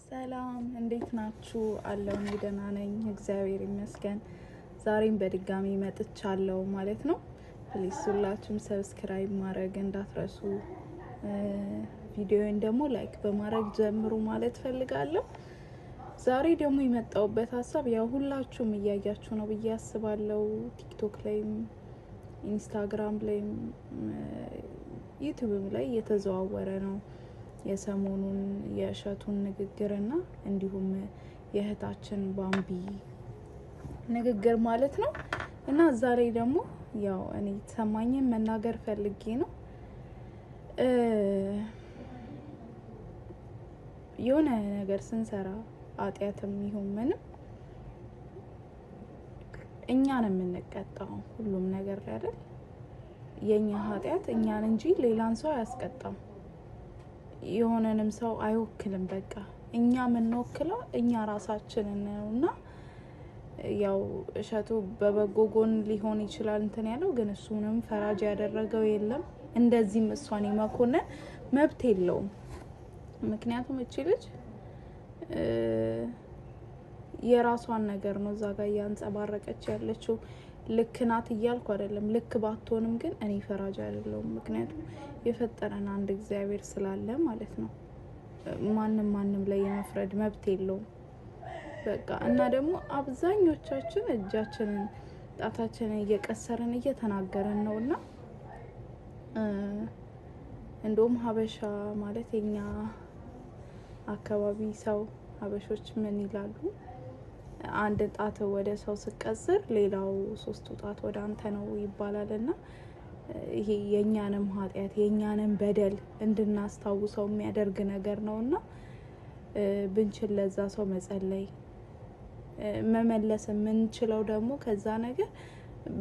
ሰላም እንዴት ናችሁ? አለው ደህና ነኝ እግዚአብሔር ይመስገን። ዛሬም በድጋሚ መጥቻለሁ ማለት ነው። ፕሊዝ ሁላችሁም ሰብስክራይብ ማድረግ እንዳትረሱ፣ ቪዲዮውን ደግሞ ላይክ በማድረግ ጀምሩ ማለት ፈልጋለሁ። ዛሬ ደግሞ የመጣሁበት ሀሳብ ያው ሁላችሁም እያያችሁ ነው ብዬ አስባለሁ። ቲክቶክ ላይም ኢንስታግራም ላይም ዩቲዩብም ላይ እየተዘዋወረ ነው የሰሞኑን የእሸቱን ንግግርና እንዲሁም የእህታችን ባምቢ ንግግር ማለት ነው። እና ዛሬ ደግሞ ያው እኔ ተሰማኝን መናገር ፈልጌ ነው። የሆነ ነገር ስንሰራ ኃጢያትም ይሁን ምንም እኛን የምንቀጣው ሁሉም ነገር ላይ አይደል? የኛ ኃጢያት እኛን እንጂ ሌላን ሰው አያስቀጣም። የሆነንም ሰው አይወክልም። በቃ እኛ የምንወክለው እኛ ራሳችንን ነውና ያው እሸቱ በበጎ ጎን ሊሆን ይችላል እንትን ያለው፣ ግን እሱንም ፈራጅ ያደረገው የለም። እንደዚህም እሷን የመኮነን መብት የለውም። ምክንያቱም እቺ ልጅ የራሷን ነገር ነው እዛ ጋር ያንጸባረቀች ያለችው። ልክ ናት እያልኩ አይደለም፣ ልክ ባትሆንም ግን እኔ ፈራጅ አይደለሁም። ምክንያቱም የፈጠረን አንድ እግዚአብሔር ስላለ ማለት ነው። ማንም ላይ የመፍረድ መብት የለውም። በቃ እና ደግሞ አብዛኞቻችን እጃችንን ጣታችንን እየቀሰርን እየተናገረን ነውና እንደውም ሀበሻ ማለት የኛ አካባቢ ሰው ሀበሾች ምን ይላሉ? አንድ ጣት ወደ ሰው ስቀስር ሌላው ሶስቱ ጣት ወደ አንተ ነው ይባላልና ይሄ የኛንም ኃጢያት የኛንም በደል እንድናስታውሰው የሚያደርግ ነገር ነውና ብንችል ለዛ ሰው መጸለይ መመለስ የምንችለው ደግሞ ከዛ ነገር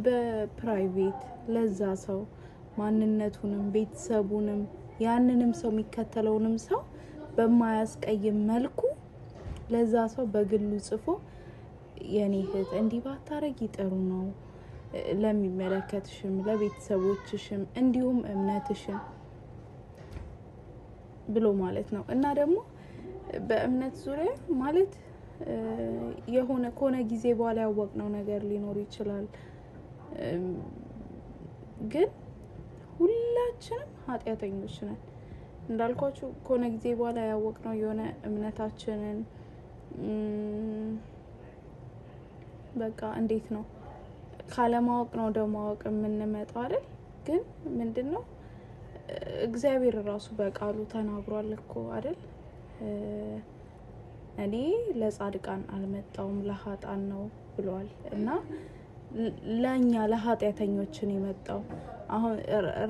በፕራይቬት ለዛ ሰው ማንነቱንም ቤተሰቡንም ያንንም ሰው የሚከተለውንም ሰው በማያስቀይም መልኩ ለዛ ሰው በግሉ ጽፎ የኔ እህት እንዲህ ባታረጊ ጥሩ ነው፣ ለሚመለከትሽም ለቤተሰቦችሽም እንዲሁም እምነትሽም ብሎ ማለት ነው። እና ደግሞ በእምነት ዙሪያ ማለት ከሆነ ጊዜ በኋላ ያወቅነው ነገር ሊኖር ይችላል። ግን ሁላችንም ኃጢያተኞች ነን እንዳልኳችሁ። ከሆነ ጊዜ በኋላ ያወቅነው የሆነ እምነታችንን በቃ እንዴት ነው ካለማወቅ ነው ወደ ማወቅ የምንመጣው አይደል? ግን ምንድነው እግዚአብሔር ራሱ በቃሉ ተናግሯል እኮ አይደል? እኔ ለጻድቃን አልመጣውም ለኃጥአን ነው ብሏል። እና ለኛ ለኃጢያተኞችን የመጣው አሁን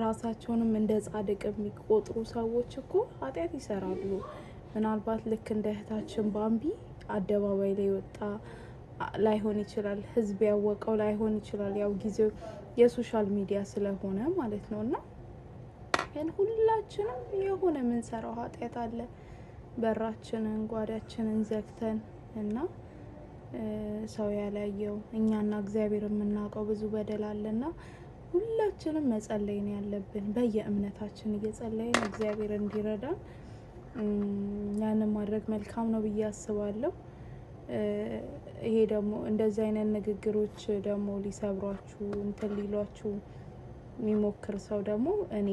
ራሳቸውንም እንደ ጻድቅ የሚቆጥሩ ሰዎች እኮ ኃጢያት ይሰራሉ። ምናልባት ልክ እንደ እህታችን ባምቢ አደባባይ ላይ ወጣ ላይሆን ይችላል፣ ህዝብ ያወቀው ላይሆን ይችላል። ያው ጊዜው የሶሻል ሚዲያ ስለሆነ ማለት ነውና ግን ሁላችንም የሆነ ምን ሰራው ኃጢያት አለ። በራችንን ጓዳችንን ዘግተን እና ሰው ያላየው እኛና እግዚአብሔር የምናውቀው ብዙ በደል አለና ሁላችንም መጸለይ ነው ያለብን። በየእምነታችን እየጸለይን እግዚአብሔር እንዲረዳን ያንን ማድረግ መልካም ነው ብዬ አስባለሁ። ይሄ ደግሞ እንደዚህ አይነት ንግግሮች ደግሞ ሊሰብሯችሁ እንትን ሊሏችሁ የሚሞክር ሰው ደግሞ እኔ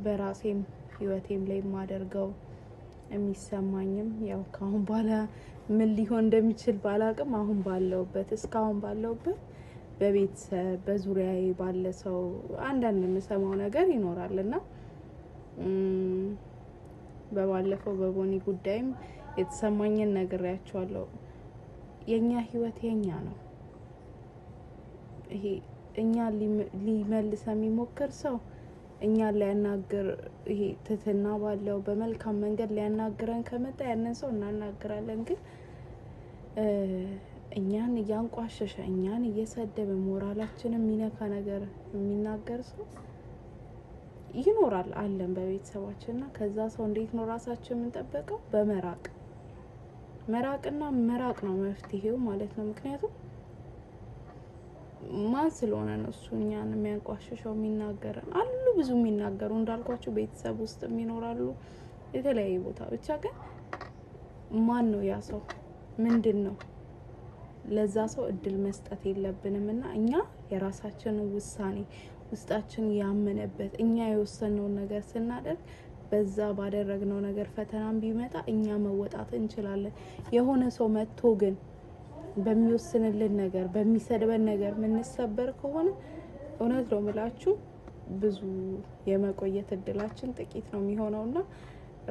በራሴም ህይወቴም ላይ የማደርገው የሚሰማኝም ያው ካሁን በኋላ ምን ሊሆን እንደሚችል ባላቅም አሁን ባለውበት እስካሁን ባለውበት በቤተሰብ በዙሪያዬ ባለ ሰው አንዳንድ የምሰማው ነገር ይኖራልና በባለፈው በቦኒ ጉዳይም የተሰማኝን ነግሬያቸዋለሁ። የኛ ህይወት የኛ ነው። ይሄ እኛ ሊመልስ የሚሞክር ሰው እኛ ሊያናግር ይሄ ትትና ባለው በመልካም መንገድ ሊያናግረን ከመጣ ያንን ሰው እናናግራለን። ግን እኛን እያንቋሸሸ እኛን እየሰደበ ሞራላችንን የሚነካ ነገር የሚናገር ሰው ይኖራል አለን በቤተሰባችንና ከዛ ሰው እንዴት ነው ራሳችን የምንጠብቀው? መራቅና መራቅ ነው መፍትሄው ማለት ነው። ምክንያቱም ማን ስለሆነ ነው እሱ እኛን የሚያንቋሽሸው የሚናገረን? አሉ ብዙ የሚናገሩ እንዳልኳችሁ ቤተሰብ ውስጥ ይኖራሉ የተለያየ ቦታ። ብቻ ግን ማን ነው ያ ሰው? ምንድነው? ለዛ ሰው እድል መስጠት የለብንምና እኛ የራሳችንን ውሳኔ ውስጣችን ያመነበት እኛ የወሰነውን ነገር ስናደርግ በዛ ባደረግነው ነገር ፈተናም ቢመጣ እኛ መወጣት እንችላለን። የሆነ ሰው መጥቶ ግን በሚወስንልን ነገር በሚሰድበን ነገር ምንሰበር ከሆነ እውነት ነው የምላችሁ ብዙ የመቆየት እድላችን ጥቂት ነው የሚሆነውና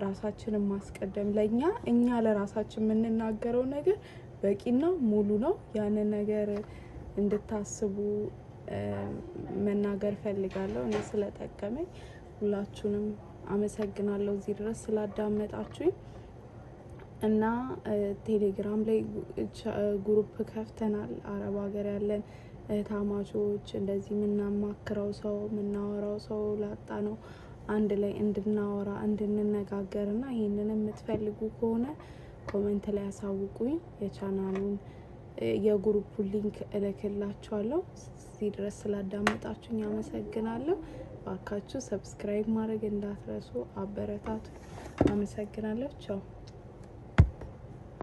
ራሳችንን ማስቀደም ለኛ እኛ ለራሳችን የምንናገረው ነገር በቂና ሙሉ ነው። ያንን ነገር እንድታስቡ መናገር ፈልጋለሁ። እኔ ስለጠቀመኝ ሁላችሁንም አመሰግናለሁ እዚህ ድረስ ስላዳመጣችሁኝ። እና ቴሌግራም ላይ ግሩፕ ከፍተናል። አረብ ሀገር ያለን እህታማቾች እንደዚህ ምናማክረው ሰው ምናወራው ሰው ላጣ ነው አንድ ላይ እንድናወራ እንድንነጋገርና ይሄንንም የምትፈልጉ ከሆነ ኮሜንት ላይ አሳውቁኝ። የቻናሉን የግሩፑን ሊንክ እልክላችኋለሁ። እዚህ ድረስ ስላዳመጣችሁኝ አመሰግናለሁ። ባካችሁ ሰብስክራይብ ማድረግ እንዳትረሱ፣ አበረታቱ። አመሰግናለሁ። ቻው።